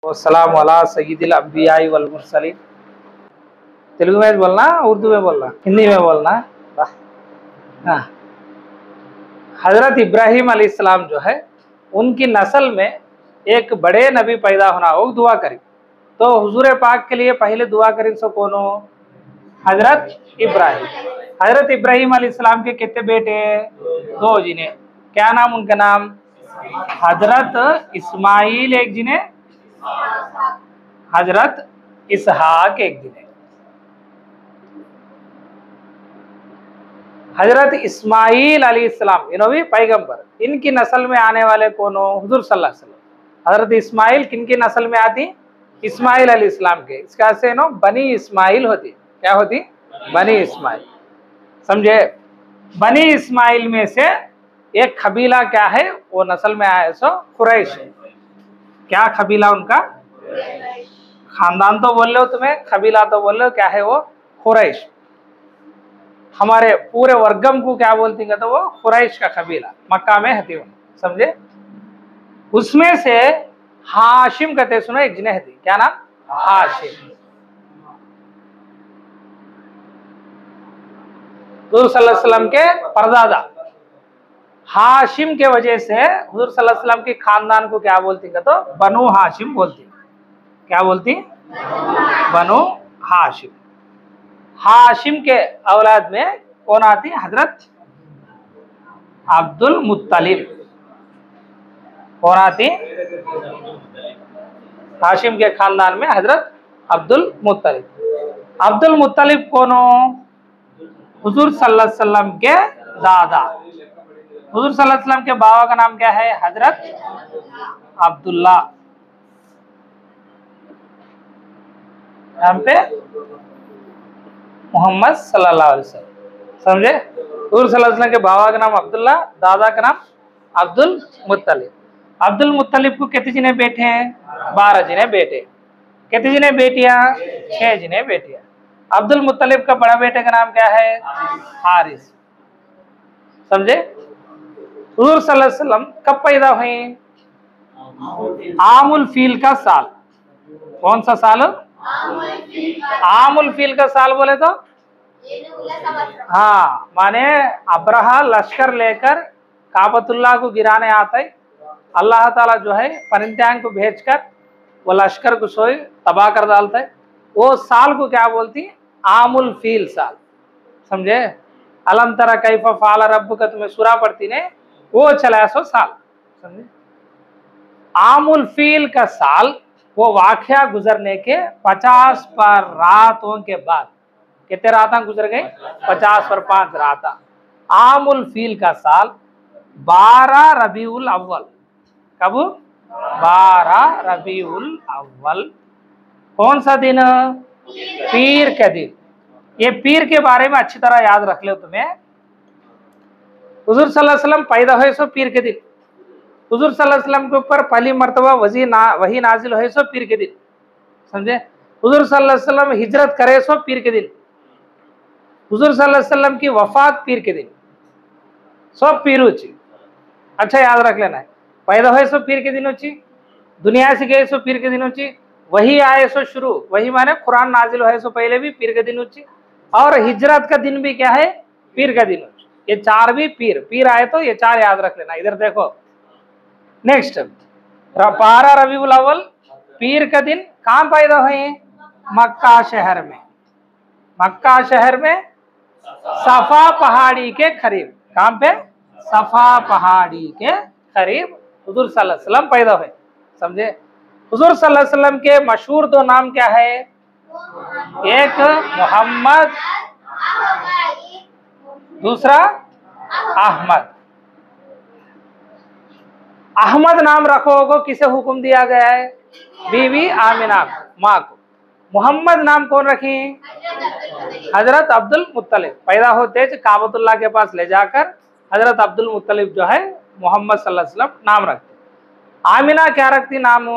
वस्सलाम अला सय्यिदिल अंबिया वल मुरसलीन। तेलुगु में बोलना, उर्दू में बोलना, हिंदी में बोलना। हाँ, हजरत इब्राहिम अलैहिस्सलाम जो है उनकी नस्ल में एक बड़े नबी पैदा होना हो, दुआ करी। तो हुजूर पाक के लिए पहले दुआ करी सो कौन हो? हजरत इब्राहिम। हजरत इब्राहिम अलैहिस्सलाम के कितने बेटे? दो जिन्हें, क्या नाम उनका नाम? हजरत इस्माइल एक जिन्हें, हजरत इसहाक एक जिन्हें। हजरत इस्माइल अलैहिस्सलाम इन्हों भी पैगंबर, इनकी नस्ल में आने वाले कौन हो? हुजूर सल्लल्लाहु अलैहि वसल्लम। हजरत इस्माइल किनकी नस्ल में आती? इस्माइल अलैहिस्सलाम के। इसका से नो बनी इस्माइल होती। क्या होती? बनी इस्माइल। समझे? बनी इस्माइल में से एक कबीला क्या है, वो नस्ल में आया सो कुरैश। क्या कबीला उनका? खानदान तो बोल लो तुम्हें, कबीला तो बोल लो, क्या है वो? कुरैश। हमारे पूरे वर्गम को क्या बोलती है? तो वो कुरैश का कबीला मक्का में हती। समझे? उसमें से हाशिम कहते, सुनो, एक जिन्हें थी, क्या नाम? हाशिम। हुजूर सल्लल्लाहु अलैहि वसल्लम के परदादा हाशिम के वजह से हुजूर सल्लल्लाहु अलैहि वसल्लम की खानदान को क्या बोलती है? तो बनु हाशिम बोलती। क्या बोलती? बनु हाशिम। हाशिम के औलाद में कौन आती? हजरत अब्दुल मुत्तलिब। कौन आती? हाशिम के खानदान में हजरत अब्दुल मुत्तलिब। अब्दुल मुत्तलिब कौन हो? हुजूर सल्लल्लाहु अलैहि वसल्लम के दादा। हुजूर सल्लल्लाहु अलैहि वसल्लम के बाबा का नाम क्या है? हजरत अब्दुल्ला। यहाँ पे मोहम्मद सल्लल्लाहु अलैहि वसल्लम। समझे? हुजूर सल्लल्लाहु अलैहि वसल्लम के बाबा का नाम अब्दुल्ला, दादा का नाम अब्दुल मुत्तलिब। अब्दुल मुत्तलिब को कितने जिन्हें बेटे हैं? 12 जिन्हें बेटे। कितने जिन्हें बेटियां? 6 जिन्हें बेटियां। अब्दुल मुत्तलिब का बड़ा बेटे का नाम क्या है? हारिस। समझे? हुजूर सल्लल्लाहु अलैहि वसल्लम कब पैदा हुए? आमुल फील का साल। कौन सा साल? आमुल फील का साल बोले तो हाँ, माने अब्रहा लश्कर लेकर काबतुल्लाह को गिराने आता है। अल्लाह ताला जो है परिंत्याग को भेजकर वो लश्कर को सोए तबाह कर डालता है। वो साल को क्या बोलती? आमुल फील साल। समझे? अलम तरा कैफा फाल रब्बुका तुम्हें सूरा पढ़ती ने, वो चला सो साल। समझे? आमुल फील का साल वो वाकया गुजरने के 50 पर रातों के बाद, कितने रातें गुजर गई? 50 पर 5 रात। आमुल फील का साल 12 रबीउल अव्वल। कब? 12 रबीउल अव्वल। कौन सा दिन? पीर के दिन। ये पीर के बारे में अच्छी तरह याद रख लो तुम्हें। हुजूर सल्लल्लाहु अलैहि वसल्लम पैदा हुए सो पीर के दिन। हुजूर सल्लल्लाहु अलैहि वसल्लम के ऊपर पहली मर्तबा वही नाजिल हुए सो पीर के दिन। समझे? हुजूर सल्लल्लाहु अलैहि वसल्लम हिजरत करे सो पीर के दिन। हुजूर सल्लल्लाहु अलैहि वसल्लम की वफात पीर के दिन। सब पीर होची। अच्छा याद रख लेना है। पैदा हुए सो पीर के दिन होची, दुनिया से गए सो पीर के दिन होची, वही आए सो शुरू, वही माने कुरान नाजिल हुए सो पहले भी पीर के दिन होची, और हिजरत का दिन भी क्या है? पीर का दिन होची। ये 4 भी पीर पीर आए तो ये 4 याद रख लेना। इधर देखो नेक्स्ट 12 रबीउल अव्वल पीर का दिन। कहाँ पैदा हुए? मक्का शहर में। मक्का शहर में सफा पहाड़ी के करीब। कहाँ पे? सफा पहाड़ी के करीब हुजूर सल्लल्लाहु अलैहि वसल्लम पैदा हुए। समझे? हुजूर सल्लल्लाहु अलैहि वसल्लम के मशहूर 2 नाम क्या है? एक मोहम्मद, दूसरा अहमद। अहमद नाम रखो को किसे हुक्म दिया गया है? बीवी आमिना माँ को। मोहम्मद नाम कौन रखी? हजरत अब्दुल मुत्तलिब। पैदा होते काबतुल्लाह के पास ले जाकर हजरत अब्दुल मुत्तलिब जो है मोहम्मद सल्लल्लाहु अलैहि वसल्लम नाम रखते। आमिना क्या रखती नाम?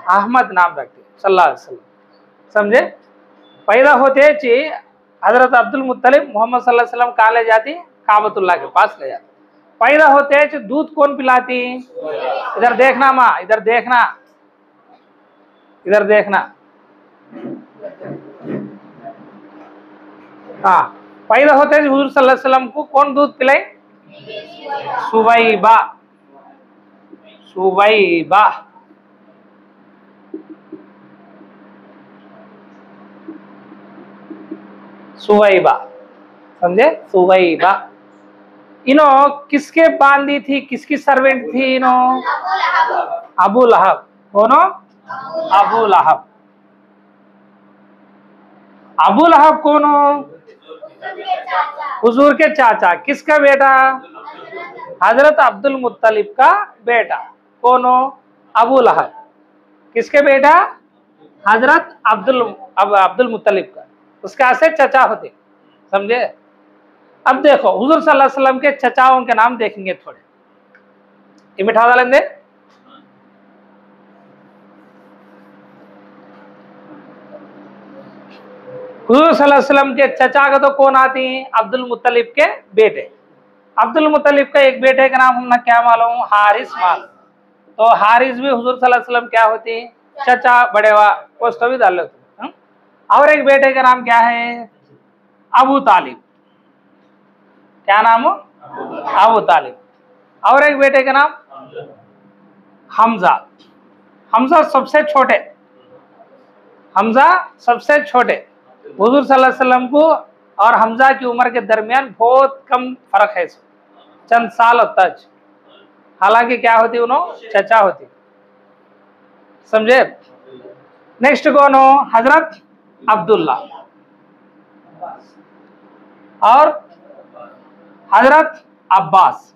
अहमद नाम रखती सल्लल्लाहु अलैहि वसल्लम। समझे? पैदा होते हजरत अब्दुल मुत्तलिब मोहम्मद सल्लल्लाहु अलैहि वसल्लम कहाँ ले जाती? काबतुल्लाह के पास ले जाती। पैदा होते दूध कौन पिलाती? इधर देखना माँ, इधर देखना। इधर देखना। हाँ, पैदा होते ही हुजूर सल्लल्लाहु अलैहि वसल्लम को कौन दूध पिलाई? सुवैबा। सुवैबा। सुवैबा, समझे? सुवैबा। इनो किसके बांदी थी, किसकी सर्वेंट थी इनो? अबू लहब। कौनो? अबू लहब। अबू लहब कौनो? हुजूर के चाचा। किसका बेटा? हजरत अब्दुल मुत्तलिब का बेटा। कौनो? अबू लहब। किसके बेटा? हजरत अब्दुल मुत्तलिब का। उसके से चचा होते, समझे? अब देखो हुजूर सल्लल्लाहु अलैहि वसल्लम के चचाओं के नाम देखेंगे थोड़े। ये मिठा डालेंगे। हुजूर सल्लल्लाहु अलैहि वसल्लम के चचा का तो कौन आती हैं? अब्दुल मुत्तलिब के बेटे। अब्दुल मुत्तलिब का एक बेटे का नाम हमने क्या मालूम? हारिस मालूम। तो हारिस भी हुजूर सल्लल्लाहु अलैहि वसल्लम क्या होती है? चचा, बड़ेवा। पोस्ट भी डाल लो तुम। और एक बेटे का नाम क्या है? अबू तालिब। क्या नाम हो? अबू तालिब। और एक बेटे का नाम हमजा। हमजा सबसे छोटे। हमजा सबसे छोटे। हुजूर सल्लल्लाहु अलैहि वसल्लम को और हमजा की उम्र के दरमियान बहुत कम फर्क है, चंद साल होता है। हालांकि क्या होती उन्होंने? चचा होती, समझे? नेक्स्ट कौन हो? हजरत अब्दुल्ला और हजरत अब्बास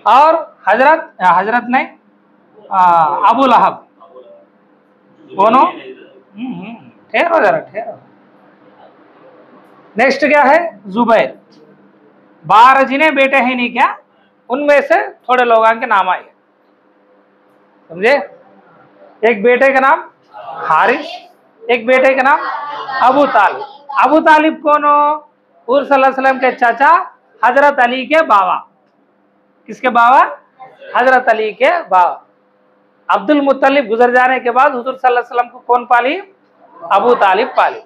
और हजरत नहीं, अबू लहब। कौन हो? ठहरो जरा, ठहरो। नेक्स्ट क्या है? जुबैर। 12 जिन्हें बेटे हैं नहीं क्या, उनमें से थोड़े लोगों के नाम आए, समझे? एक बेटे का नाम हारिस, एक बेटे का नाम अबू तालिब। अबू तालिब कौन हो? हुजूर सल्लल्लाहु अलैहि वसल्लम के चाचा हजरत अली के बाबा। किसके बाबा? हजरत अली के बाबा। अब्दुल मुत्तलिब गुजर जाने के बाद हुजूर सल्लल्लाहु अलैहि वसल्लम को कौन पाली? अबू तालिब पाली,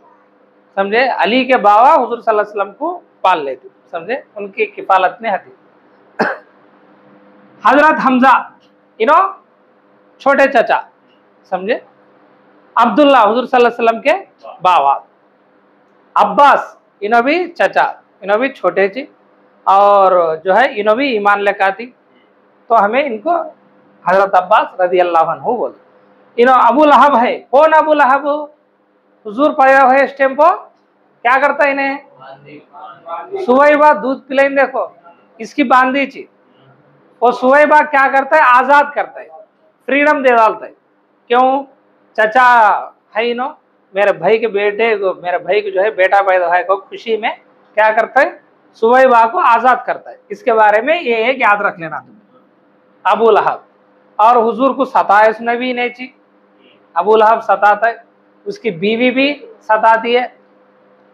समझे? अली के बाबा हुजूर सल्लल्लाहु अलैहि वसल्लम को पाल लेते, समझे? उनकी किफालत में हती। हजरत हमजा इनो छोटे चाचा, समझे? अब्दुल्ला हुजूर सल्लल्लाहु अलैहि वसल्लम के बाबा। अब्बास इनो भी चाचा, इनो भी छोटे थी और जो है इनो भी ईमान लेकर थी, तो हमें इनको हजरत अब्बास रजी अल्लाह अन्हु बोलते। इनो अबू लहब है। कौन अबू लहब? हुजूर पैदा हुए इस टाइम को क्या करता है? इन्हें सुवैबा दूध पिलाइन, देखो इसकी बांदी थी। वो सुवैबा क्या करता है? आजाद करता है, फ्रीडम दे डालता है। क्यों? चचा है इनो, मेरे भाई के बेटे को, मेरे भाई को जो है बेटा पैदा है को खुशी में क्या करता है? सुवैबा को आजाद करता है। इसके बारे में ये एक याद रख लेना तुम। अबू लहब। और हुजूर को सताए उसने भी नहीं ची। अबू लहब सताता है, उसकी बीवी भी सताती है।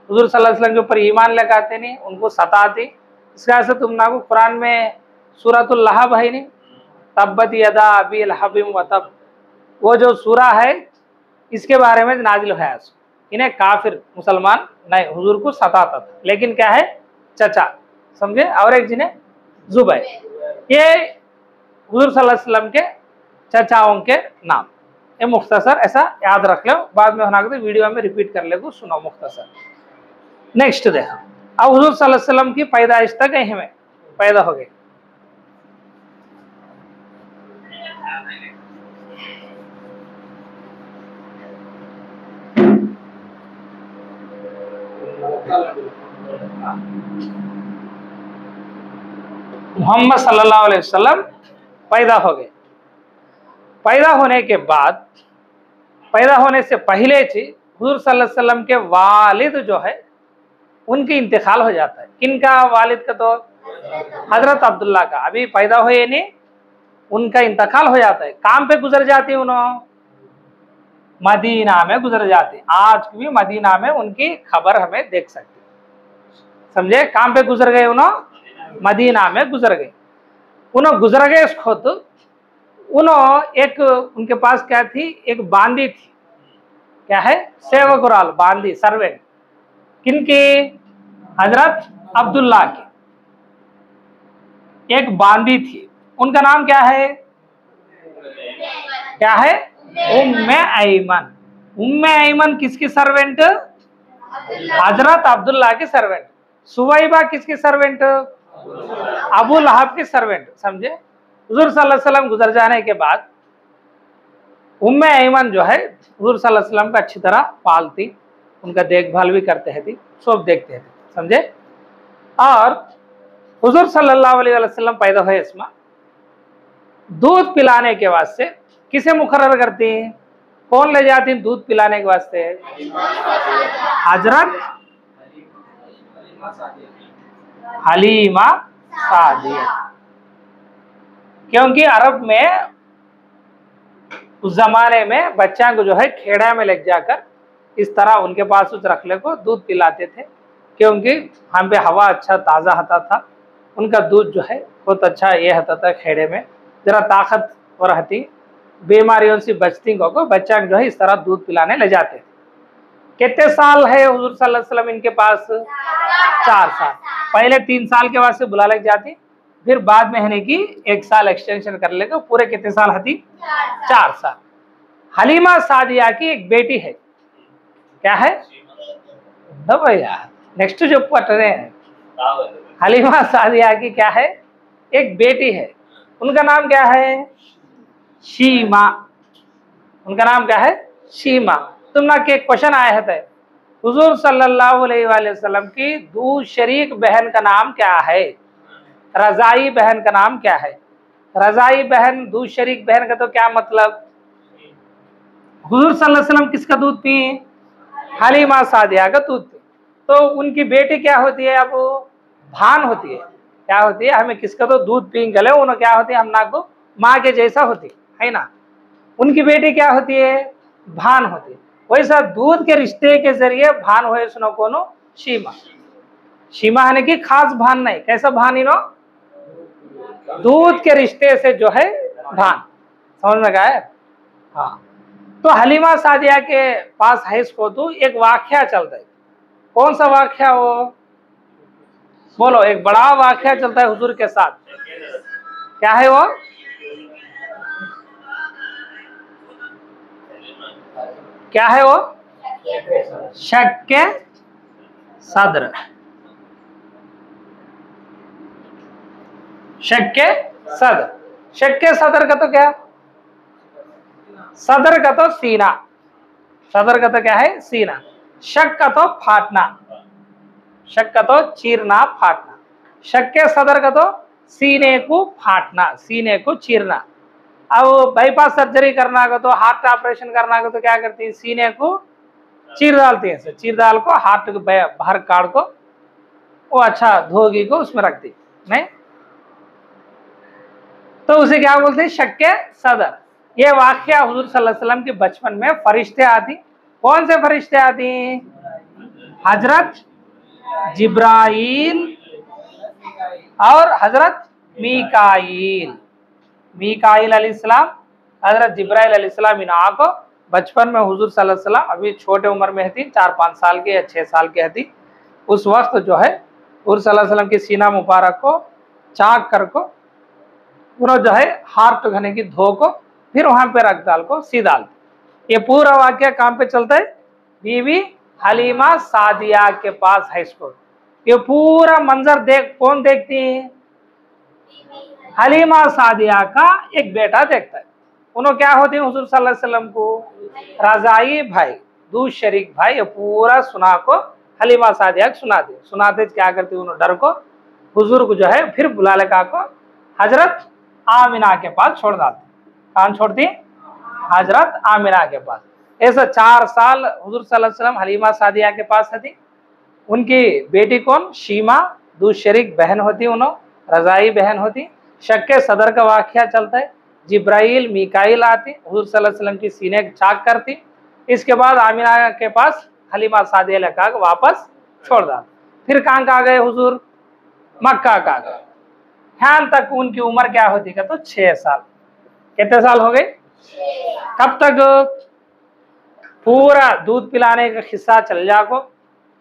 हुजूर सल्लल्लाहु अलैहि वसल्लम के ऊपर ईमान लगाते नहीं, उनको सताती। इस वजह से तुम ना को कुरान में सूरतुल लहब है नहीं, तब्बत यदा अबी लहबिम व तब, वो जो सूरा है इसके बारे में नाजिल है। इन्हें काफिर मुसलमान नहीं, हुजूर को सताता था, लेकिन क्या है? चचा, समझे? और एक जिन्हें जुबैर। ये हुजूर सल्लल्लाहु अलैहि वसल्लम के चचाओं के नाम। ये मुख्तसर ऐसा याद रख लो, बाद में होना तो वीडियो में रिपीट कर ले, सुनो मुख्तसर। नेक्स्ट देखो, अब हुजूर सल्लल्लाहु अलैहि वसल्लम की पैदाइश तक हमें पैदा हो गए। मोहम्मद सल्लल्लाहु अलैहि वसल्लम पैदा हो गए। पैदा होने के बाद, पैदा होने से पहले थी हुजूर सल्लल्लाहु अलैहि वसल्लम के वालिद जो है उनकी इंतकाल हो जाता है। किनका वालिद का? तो हजरत अब्दुल्ला का। अभी पैदा हुए नहीं, उनका इंतकाल हो जाता है। काम पे गुजर जाती है उन्होंने, मदीना में गुजर जाती। आज भी मदीना में उनकी खबर हमें देख सकते, समझे? काम पे गुजर गए उन्होंने, मदीना में गुजर गए। उन्होंने गुजर गए खुद उन्होंने एक उनके पास क्या थी, एक बांदी थी, क्या है, सेवकुराल, बांदी, सर्वेंट, किनकी, हजरत अब्दुल्ला की एक बांदी थी, उनका नाम क्या है, क्या है, उम्मे ऐमन। उम्मे ऐमन किसकी सर्वेंट, हजरत अब्दुल्ला की सर्वेंट। सुवैबा किसकी सर्वेंट, अबू लहब की सर्वेंट, समझे। हुजूर सल्लल्लाहु अलैहि वसल्लम गुजर जाने के बाद उम्मे ऐमन जो है हुजूर सल्लल्लाहु अलैहि वसल्लम का अच्छी तरह पालती, उनका देखभाल भी करते थे, सब देखते थे, समझे। और हुजूर सल्लल्लाहु अलैहि वसल्लम पैदा हुए इसमें दूध पिलाने के वास्ते किसे मुकर्रर करती हैं, कौन ले जाती हैं दूध पिलाने के वास्ते, हजरत हलीमा सादिया। क्योंकि अरब में उस जमाने में बच्चा को जो है खेड़ा में ले जाकर इस तरह उनके पास उस रखले को दूध पिलाते थे, क्योंकि हम पे हवा अच्छा ताज़ा आता था, उनका दूध जो है बहुत अच्छा ये होता था, खेड़े में जरा ताकतवर रहती, बीमारियों से बचती को बच्चा जो है इस तरह दूध पिलाने ले जाते थे। कितने साल है हुजूर सल्लल्लाहु अलैहि वसल्लम इनके पास, 4 साल। पहले 3 साल के वास्ते बुला ले जाती, फिर बाद में है कि 1 साल एक्सटेंशन कर लेगा, पूरे कितने साल हती, 4 साल। हलीमा सादिया की एक बेटी है, क्या है, भैया नेक्स्ट जो पढ़ रहे हैं, हलीमा सादिया की क्या है, एक बेटी है, उनका नाम क्या है, शीमा। उनका नाम क्या है, शीमा। तुमना के क्वेश्चन आया है, हुजूर सल्लल्लाहु अलैहि वसल्लम की दूध शरीक बहन का नाम क्या है, रजाई बहन का नाम क्या है। रजाई बहन, दूध शरीक बहन का तो क्या मतलब, हुजूर सल्लल्लाहु अलैहि वसल्लम किसका दूध पिए, हलीमा सादिया का दूध पिए, तो उनकी बेटी क्या होती है, अब भान होती है, क्या होती है, हमें किसका तो दूध पी गले, उन्हें क्या होती है, हम ना को माँ के जैसा होती है ना, उनकी बेटी क्या होती है, भान होती है। वैसा दूध के रिश्ते के जरिए भान हुए सुनो कोनो शीमा। शीमा है कि खास भान नहीं, कैसा भान इनो, दूध के रिश्ते से जो है भान, समझ में गया। हाँ, तो हलीमा सादिया के पास है इसको तो एक वाक्या चलता है, कौन सा वाक्या वो बोलो, एक बड़ा वाक्या चलता है हुजूर के साथ, क्या है वो, क्या है वो, शक्के सदर। शक्के सदर, शक्के सदर का तो क्या, सदर का तो सीना, सदर का तो क्या है, सीना। शक का तो फाटना, शक का तो चीरना फाटना, शक्के सदर का तो सीने को फाटना, सीने को चीरना। अब बाईपास सर्जरी करना का तो, हार्ट ऑपरेशन करना का तो क्या करती है, सीने को चीर डालती है, चीर डाल को हार्ट को बाहर काट को वो अच्छा धोगी को उसमें रखती नहीं, तो उसे क्या बोलते हैं, शक्के सदर। ये वाक्या हुजूर सल्लल्लाहु अलैहि वसल्लम के बचपन में फरिश्ते आती, कौन से फरिश्ते आती, हजरत जिब्राइल और हजरत मीकाईल। मीकाईल अलैहिस्सलाम, हजरत जिब्राइल अलैहिस्सलाम इन आको बचपन में हुजूर सल्लल्लाहु अलैहि वसल्लम अभी छोटे उम्र में थी, 4-5 साल के या 6 साल के थी, उस वक्त जो है हुजूर सल्लल्लाहु अलैहि वसल्लम की सीना मुबारक को चाक कर को पूरा जो है हार्ट घने की धो को फिर वहां पे रख डाल को सी डाल। ये पूरा वाक्य कहाँ पे चलता है, बीवी हलीमा सादिया के पास है इसको। ये पूरा मंजर देख कौन देखती है, हलीमा सादिया का एक बेटा देखता है। उन्होंने क्या होती है, हुजूर सल्लल्लाहु अलैहि वसल्लम को रजाई भाई, दूध शरीक भाई, ये पूरा सुना को हलीमा सादिया को सुनाते क्या करती, उन्होंने डर को हुजूर को जो है फिर बुला लेकर को हजरत आमिना के पास छोड़ डालती। कहाँ छोड़ती, हजरत आमिना के पास। ऐसा 4 साल हुजूर सल्लल्लाहु अलैहि वसल्लम हलीमा सादिया के पास थी। उनकी बेटी कौन, शीमा, दूध शरीक बहन होती, उन्होंने रजाई बहन होती। शक्के सदर का वाक़या चलता है, जिब्राइल मीकाईल आती, हुजूर सल्लल्लाहु अलैहि वसल्लम की सीने चाक करती। इसके बाद आमिना के पास हलीमा सादिया लगा वापस छोड़ डाल। फिर कहाँ का गए हुजूर, मक्का का गए। यहाँ तक उनकी उम्र क्या होती है, तो 6 साल। कितने साल हो गए? कब तक? पूरा दूध पिलाने का किस्सा चल जाको,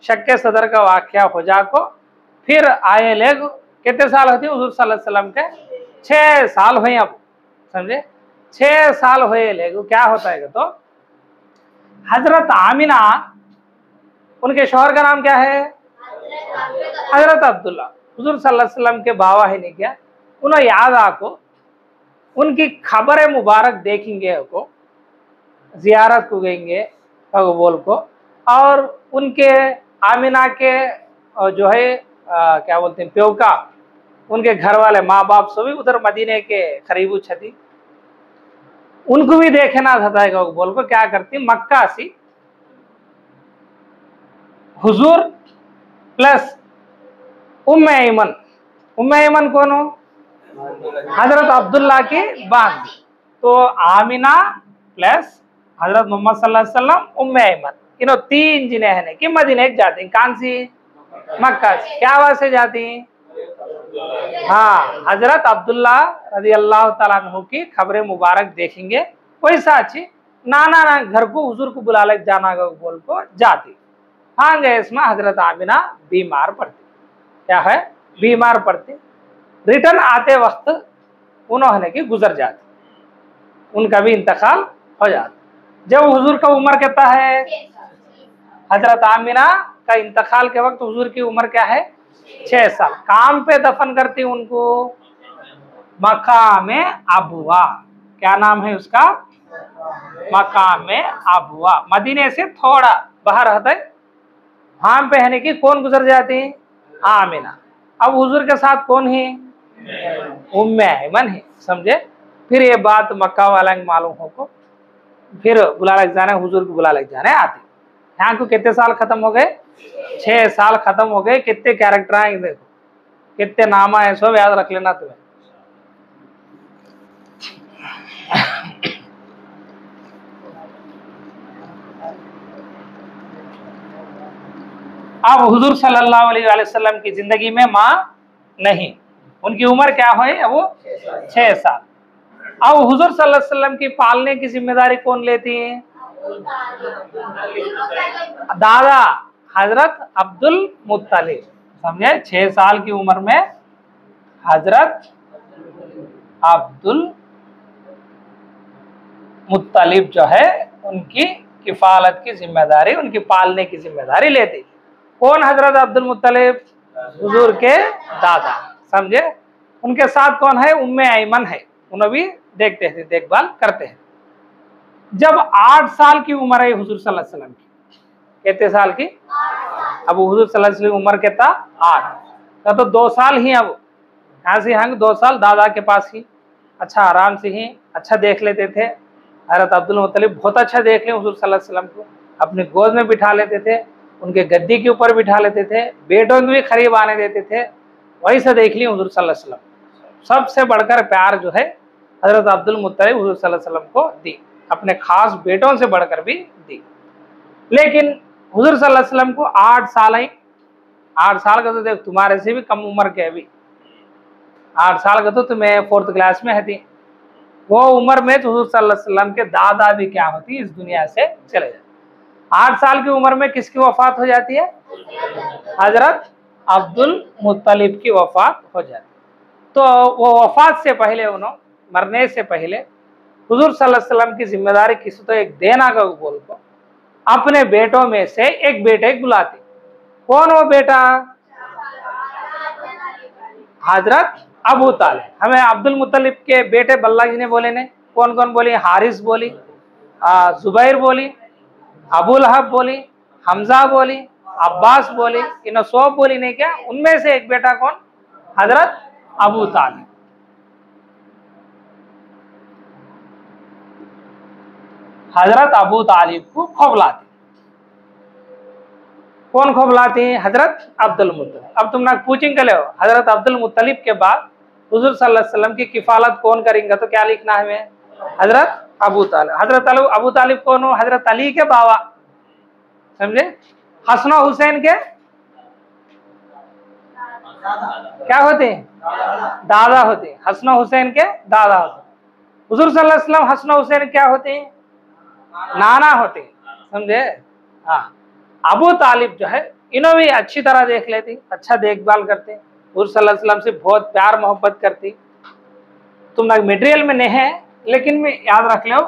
शक्के सदर का वाक्या हो जाको, फिर आए लेग कितने साल होती हुजूर सल्लल्लाहु अलैहि वसल्लम के? 6 साल हुए। अब समझे, 6 साल हुए लेग क्या होता है तो हजरत आमिना, उनके शौहर का नाम क्या है? हजरत अब्दुल्ला। हुजूर सल्लल्लाहु अलैहि वसल्लम के बाबा है नहीं क्या, उन्हें याद आको उनकी खबर मुबारक देखेंगे को, जियारत को गएंगे बोल को, और उनके आमिना के जो है क्या बोलते हैं प्योका, उनके घर वाले माँ बाप सभी उधर मदीने के करीबू छती, उनको भी देखना था बोल को क्या करती, मक्का सी हुजूर प्लस उम्मे ऐमन। उम्मे ऐमन कौन हो? हजरत अब्दुल्ला की बात। तो आमिना प्लस हजरत मोहम्मद सल्लल्लाहु अलैहि वसल्लम, उम्मे ऐमन, इन्हों 3 जिन्हें हैं कि मदीने जाती। कौन सी? मक्का से। क्या आवाज से जाती? हाँ, हजरत अब्दुल्ला रजी अल्लाह तआला अन्हु की खबरें मुबारक देखेंगे, वैसा अच्छी नाना ना घर को हुजूर को बुला ले जाना बोल को जाती। हाँ गए, इसमें हजरत आमिना बीमार पड़ती। क्या है? बीमार पड़ती। रिटर्न आते वक्त उन्होंने की गुजर जाती, उनका भी इंतकाल हो जाता। जब हुजूर का उम्र कितना है? हजरत आमिना का इंतकाल के वक्त हुजूर की उम्र क्या है? 6 साल। काम पे दफन करती उनको मकाम अबुआ। क्या नाम है उसका? मकाम अबुआ। मदीने से थोड़ा बाहर रहता है, वहां पे है कि कौन गुजर जाती? आमिना। अब हुजूर के साथ कौन है? उम्मे ऐमन है। समझे? फिर ये बात मक्का वाला मालूम हो को फिर बुला लग जाना, हुजूर को बुला लग जाना आते। यहाँ को कितने साल खत्म हो गए? 6 साल खत्म हो गए। कितने कैरेक्टर आए देखो, कितने नाम है, सब याद रख लेना तुम्हें। अब हुजूर सल्लल्लाहु अलैहि वसल्लम की जिंदगी में माँ नहीं, उनकी उम्र क्या है? वो 6 साल। अब हुजूर सल्लल्लाहु अलैहि वसल्लम की पालने की जिम्मेदारी कौन लेती है? दादा हजरत अब्दुल मुत्तलिब। समझे? 6 साल की उम्र में हजरत अब्दुल मुत्तलिब जो है उनकी किफालत की जिम्मेदारी, उनकी पालने की जिम्मेदारी लेती। कौन हजरत अब्दुल मुत्तलिब? हुजूर के दादा। समझे? उनके साथ कौन है? उम्मे ऐमन है, उन्हें भी देखते हैं, देखभाल करते हैं। जब 8 साल की उम्र है हुजूर सल्लल्लाहु अलैहि वसल्लम की, कितने साल की? अब हुजूर सल्लल्लाहु अलैहि वसल्लम उम्र कितना? 8। तो 2 साल ही। अब यहाँ से यहाँ 2 साल दादा के पास ही अच्छा आराम से ही अच्छा देख लेते थे। हजरत अब्दुल मुत्तलिब बहुत अच्छा देख ले हुजूर सल्लल्लाहु अलैहि वसल्लम को, अपने गोद में बिठा लेते थे, उनके गद्दी के ऊपर बिठा लेते थे, बेटों को भी करीब आने देते थे। वही से देख ली हुजूर सल्लल्लाहु अलैहि वसल्लम। सबसे बढ़कर प्यार जो है हजरत अब्दुल मुत्तलिब हुजूर सल्लल्लाहु अलैहि वसल्लम को दी, अपने खास बेटों से बढ़कर भी दी। लेकिन हुजूर सल्लल्लाहु अलैहि वसल्लम को 8 साल आई। 8 साल का तो देख तुम्हारे से भी कम उम्र के, अभी 8 साल का तो तुम्हें 4th क्लास में थी। वो उम्र में तो हुजूर सल्लल्लाहु अलैहि वसल्लम के दादा भी क्या होती, इस दुनिया से चले जाते। 8 साल की उम्र में किसकी वफात हो जाती है? हजरत अब्दुल मुत्तलिब की वफात हो जाती। तो वो वफात से पहले, उन्होंने मरने से पहले हुजूर सल्लल्लाहु अलैहि वसल्लम की जिम्मेदारी किसी तो एक देना का बोल को अपने बेटों में से एक बेटे बुलाते। कौन वो बेटा? हजरत अबू तालिब। हमें अब्दुल मुत्तलिब के बेटे बल्ला जी ने बोले ने, कौन कौन बोली? हारिस बोली, जुबैर बोली, अबू लहब बोली, हमजा बोली, अब्बास बोली, इन सब बोली नहीं क्या? उनमें से एक बेटा कौन? हजरत अबू तालिब। हजरत अबू तालिब को खौलाती। कौन खौलाती? हजरत अब्दुल मुत्तलिब। अब तुम ना पूछेंगे ले हजरत अब्दुल मुत्तलिब के बाद हुजूर सल्लल्लाहु अलैहि वसल्लम की किफालत कौन करेंगे, तो क्या लिखना है हमें? हजरत अबू तालिब। हजरत अबू तालिब कौन हो? हजरत अली के बाबा। समझे? हसन हुसैन के क्या होते हैं? दादा होते हैं। हसन हुसैन के दादा होते हैं। हुजूर सल्लल्लाहु अलैहि वसल्लम हसन हुसैन क्या होते हैं? नाना होते हैं, समझे? हाँ, अबू तालिब जो है इन्हों भी अच्छी तरह देख लेती, अच्छा देखभाल करते, हुजूर सल्लल्लाहु अलैहि वसल्लम से बहुत प्यार मोहब्बत करती। तुम ना मटेरियल में नहीं है, लेकिन मैं याद रख लो,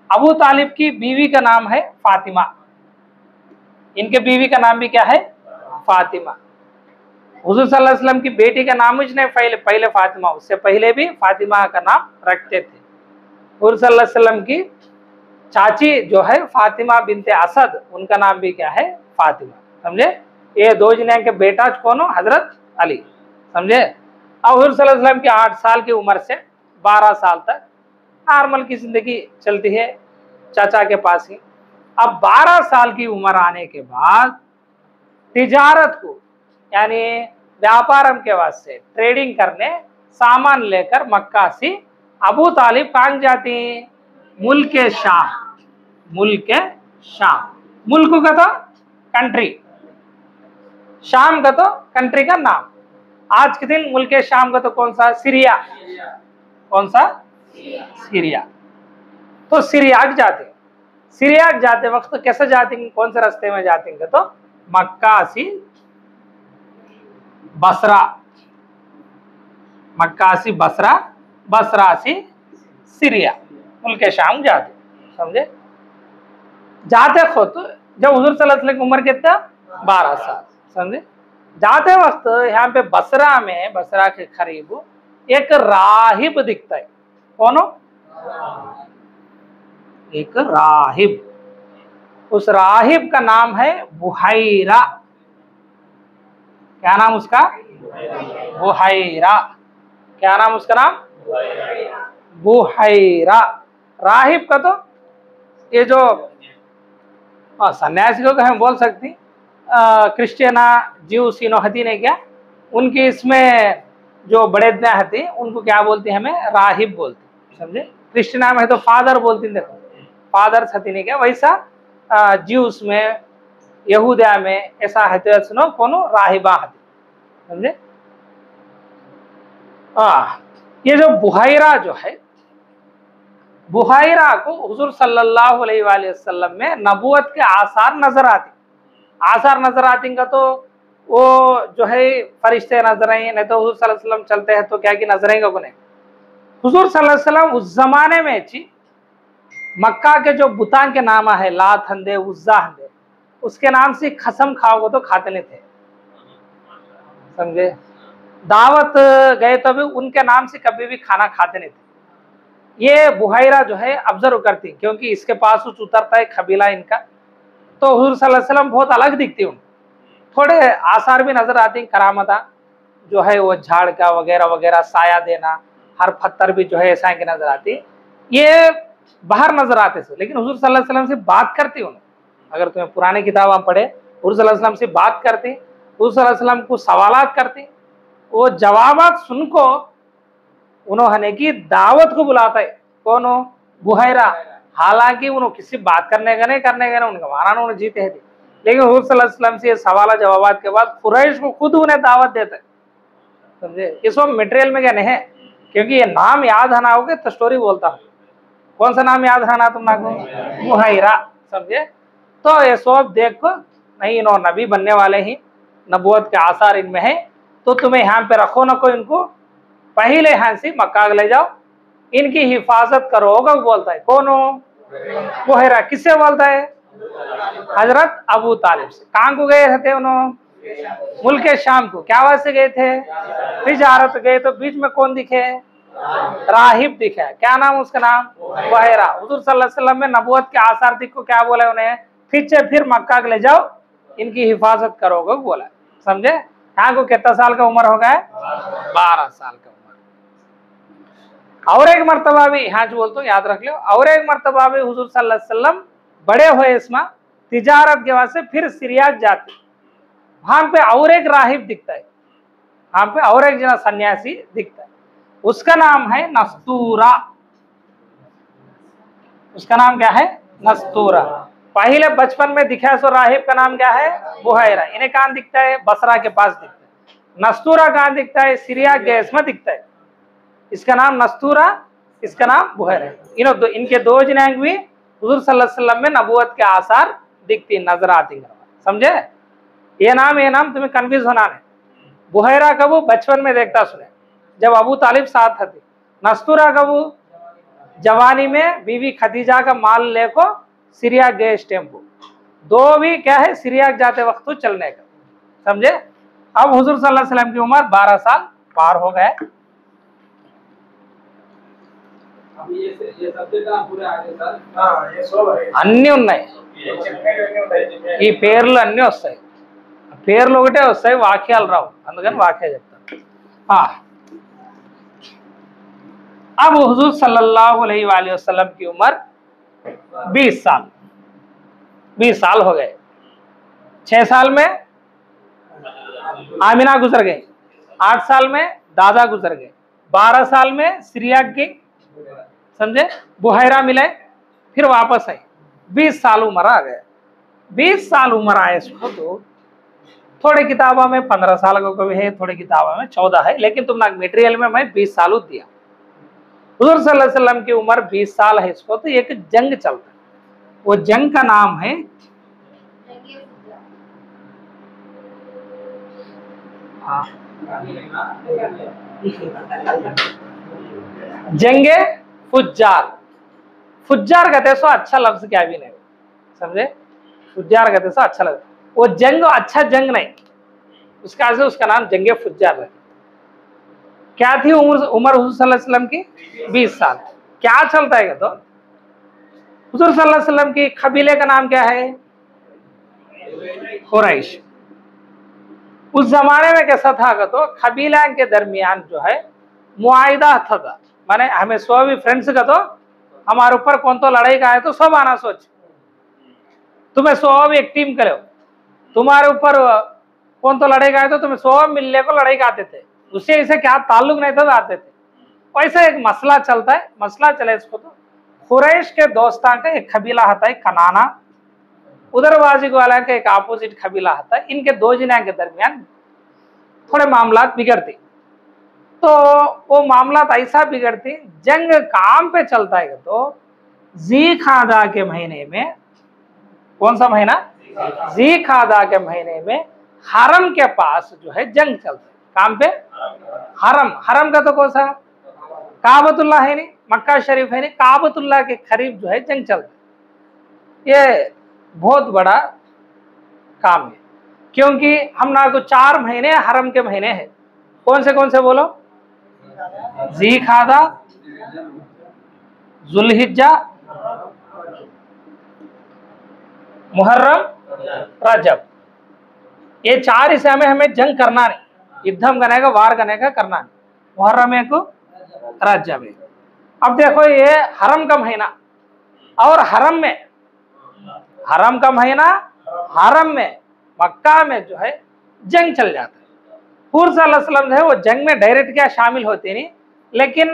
अबू तालिब की बीवी का नाम है फातिमा, इनके बीवी का नाम भी क्या है? फातिमा। हुजूर सल्लल्लाहु अलैहि वसल्लम की बेटी का नाम ही नहीं, पहले फातिमा, उससे पहले भी फातिमा का नाम रखते थे। हुजूर सल्लल्लाहु अलैहि वसल्लम की चाची जो है फातिमा बिनते असद, उनका नाम भी क्या है? फातिमा, समझे? ये दो जने के बेटा कौन हो? हजरत अली, समझे? अब हुजूर सल्लल्लाहु अलैहि वसल्लम की 8 साल की उम्र से 12 साल तक नॉर्मल की जिंदगी चलती है चाचा के पास ही। अब 12 साल की उम्र आने के बाद तिजारत को, यानी व्यापारम के वास्ते ट्रेडिंग करने सामान लेकर मक्का से अबू तालिब कहाँ जाती हैं? मुल्क शाम, मुल्क शाम, मुल्क का तो कंट्री, शाम का तो कंट्री का नाम। आज के दिन मुल्क शाम का तो कौन सा? सीरिया। कौन सा? सीरिया। तो सीरिया जाते, सीरिया जाते वक्त कैसे जाते हैं? कौन से रास्ते में जाते हैं? तो मक्का से बसरा, मक्का से बसरा, बसरा से सीरिया, मुल्क शाम जाते, समझे? जाते खुद जब हुजूर सल्लल्लाहु अलैहि वसल्लम की उम्र कितना? 12 साल, समझे? जाते वक्त यहाँ पे बसरा में, बसरा के करीब एक राहिब दिखता है। कौन हो? एक राहिब। उस राहिब का नाम है बुहैरा। क्या नाम उसका? बुहैरा। क्या नाम उसका? नाम बुहैरा। राहिब का तो ये जो सन्यासी को हम बोल सकती, क्रिश्चियना जीव सीनोहती ने क्या, उनकी इसमें जो बड़े हती उनको क्या बोलते हैं? हमें राहिब बोलते, समझे? क्रिश्चियना में है तो फादर बोलती, देखो फादर हती ने क्या, वैसा जीव्स में, यहूदिया में ऐसा है तो सुनो कोनो राहिबा हती, समझे? ये जो बुहैरा जो है, बुहैरा को हुजूर सल्लल्लाहु अलैहि वसल्लम में नबूवत के आसार नजर आते। आसार नजर आती का तो वो जो है फरिश्ते नजर आए, नहीं तो हुजूर सल्लल्लाहु अलैहि वसल्लम चलते हैं तो क्या की नजर आएगा को नहीं। हुजूर सल्लल्लाहु अलैहि वसल्लम उस जमाने में अच्छी मक्का के जो बुतान के नाम है, लात हंदे, उज्जा हंदे, उसके नाम से खसम खाओगे तो खाते नहीं थे, समझे? दावत गए तो भी उनके नाम से कभी भी खाना खाते नहीं थे। ये बुहैरा जो है ऑब्जर्व करती, क्योंकि इसके पास कुछ उतरता है कबीला इनका, तो हुजूर सल्लल्लाहु अलैहि वसल्लम बहुत अलग दिखती उन, थोड़े आसार भी नजर आती, करामता जो है वो झाड़ का वगैरह वगैरह, साया देना, हर पत्थर भी जो है ऐसा की नजर आती। ये बाहर नजर आते थे, लेकिन हुजूर सल्लल्लाहु अलैहि वसल्लम से बात करती उन्हें। अगर तुम्हें पुराने किताब हम पढ़े, हुजूर सल्लल्लाहु अलैहि वसल्लम से बात करती, हुजूर सल्लल्लाहु अलैहि वसल्लम को सवालात करती, वो जवाबात सुनको उन्होंने की दावत को बुलाता है। कौन हो? बुहैरा। हालांकि उन्होंने किसी बात करने का नहीं, करने का नहीं, उनका माना उन्होंने जीते हैं, लेकिन हुजूर सल्लल्लाहु अलैहि वसल्लम से सवाल जवाबात के बाद कुरैश को खुद उन्हें दावत देते, समझे? इस वक्त मटेरियल में क्या नहीं है, क्योंकि ये नाम याद आना होगे तो स्टोरी बोलता हूँ। कौन सा नाम याद आना तुम ना को? बुहैरा, समझे? तो ये सब देखो, नहीं इन्हों नबी बनने वाले ही, नबूवत के आसार इनमें है, तो तुम्हें यहाँ पे रखो ना को, इनको पहले यहाँ से मक्का ले जाओ, इनकी हिफाजत करोगा बोलता है। कौन हो? बुहैरा। किससे बोलता है? हजरत अबू तालिब से। कहाँ को गए थे उन्होंने? मुल्क शाम को। क्या वास्ते गए थे? तिजारत गए। तो बीच में कौन दिखे? राहिब दिखे। क्या नाम उसका? नाम बुहैरा। हुजूर सल्लल्लाहु अलैहि वसल्लम में नबूवत के आसार दिखो, क्या बोले उन्हें? फिर मक्का ले जाओ, इनकी हिफाजत करोगे बोला, समझे? यहाँ को कितना साल का उम्र हो गया? 12 साल का उम्र। और एक मर्तबा भी यहाँ जो बोलते याद रख लो, और एक मर्तबा भी हुजूर सल्लल्लाहु अलैहि वसल्लम बड़े हुए इसमें तिजारत के वास्ते फिर सीरिया जाते, वहां पे और एक राहिब दिखता है, वहां पे और एक जना सन्यासी दिखता है, उसका नाम है नस्तूरा। उसका नाम क्या है? नस्तूरा। पहले बचपन में दिखा सो राहिब का नाम क्या है? बुहैरा। इन्हें कहाँ दिखता है? बसरा के पास दिखता है। नस्तूरा कहाँ दिखता है? सीरिया गैस में दिखता है। इसका नाम नस्तूरा, इसका नाम बुहैर है। इनके दो जनांग भी हुजूर सल्लल्लाहु अलैहि वसल्लम में नबूवत के आसार दिखती नजर आती। समझे? ये नाम तुम्हें कंफ्यूज होना नहीं। बुहैरा कबू बचपन में देखता सुने जब अबू तालिब साथ थे। नस्तूरा कबू जवानी में बीवी खदीजा का माल लेको सीरिया गए टेम्पो। दो भी क्या है सीरिया जाते वक्त चलने का। समझे? अब हुजूर सल्लल्लाहु अलैहि वसल्लम की उम्र 12 साल पार हो गए। అన్నీ ఉన్నాయి ఈ పేర్లు అన్నీ వస్తాయి పేర్లు ఒకటే వస్తాయి వాక్యాలు రావు అందుకని వాక్య చెప్తాను अब हुजूर सल्लल्लाहु अलैहि वसल्लम की उम्र 20 साल हो गए। 6 साल में आमिना गुजर गई, 8 साल में दादा गुजर गए, 12 साल में सीरिया की समझे बुहैरा मिले, फिर वापस आए। 20 साल उम्र आ गए। 20 साल उम्र आए इसको तो थोड़े किताबों में 15 साल का भी है, थोड़े किताबों में 14 है, लेकिन तुम मटेरियल में मैं 20 साल दिया। हुजूर सल्लल्लाहु अलैहि वसल्लम की उम्र 20 साल है इसको तो एक जंग चलता है। वो जंग का नाम है जंगे फुज्जार। फुज्जार कहते सो अच्छा लफ्ज क्या भी नहीं, समझे? फुज्जार कहते सो अच्छा लफ्ज। वो जंग अच्छा जंग नहीं, उसका नाम जंगे फुज्जार है। क्या थी उम्र हुजूर सल्लल्लाहु अलैहि वसल्लम की 20 साल। क्या चलता है तो हुजूर सल्लल्लाहु अलैहि वसल्लम की कबीले का नाम क्या है? कुरैश। उस जमाने में कैसा था तो कबीला के दरमियान जो है मुआहिदा था, माने हमें सब भी फ्रेंड्स का तो हमारे ऊपर कौन तो लड़ाई का है तो सब आना सोच, तुम्हें सब एक टीम करो, तुम्हारे ऊपर कौन तो लड़ाई का है तो तुम्हें सब मिलने को लड़ाई का आते थे। उससे इसे क्या ताल्लुक नहीं था तो आते थे। वैसा एक मसला चलता है, मसला चले इसको तो कुरैश के दोस्तान का एक कबीला आता है कनाना, उधर बाजी वाला का एक अपोजिट कबीला आता है। इनके दो जना के दरमियान थोड़े मामला बिगड़ते, तो वो मामला ऐसा बिगड़ते जंग काम पे चलता है तो जी खादा के महीने में, कौन सा महीना? जी खादा के महीने में हरम के पास जो है जंग चलता है। काम पे हरम का तो कौन सा? काबतुल्लाह है नहीं, मक्का शरीफ है नहीं, काबतुल्लाह के करीब जो है जंग चलता है। ये बहुत बड़ा काम है क्योंकि हम ना को 4 महीने हरम के महीने हैं। कौन से बोलो? जी खादा, जुल्हिज्जा, मुहर्रम, रजब। ये 4 हिस्से में हमें जंग करना नहीं, युद्धम करने का, वार करने का करना नहीं। मुहर्रम एक, रजब एक। अब देखो ये हरम का महीना और हरम का महीना, हरम में मक्का में जो है जंग चल जाता है। हुजूर सल्लल्लाहु अलैहि वसल्लम जो है वो जंग में डायरेक्ट क्या शामिल होते नहीं, लेकिन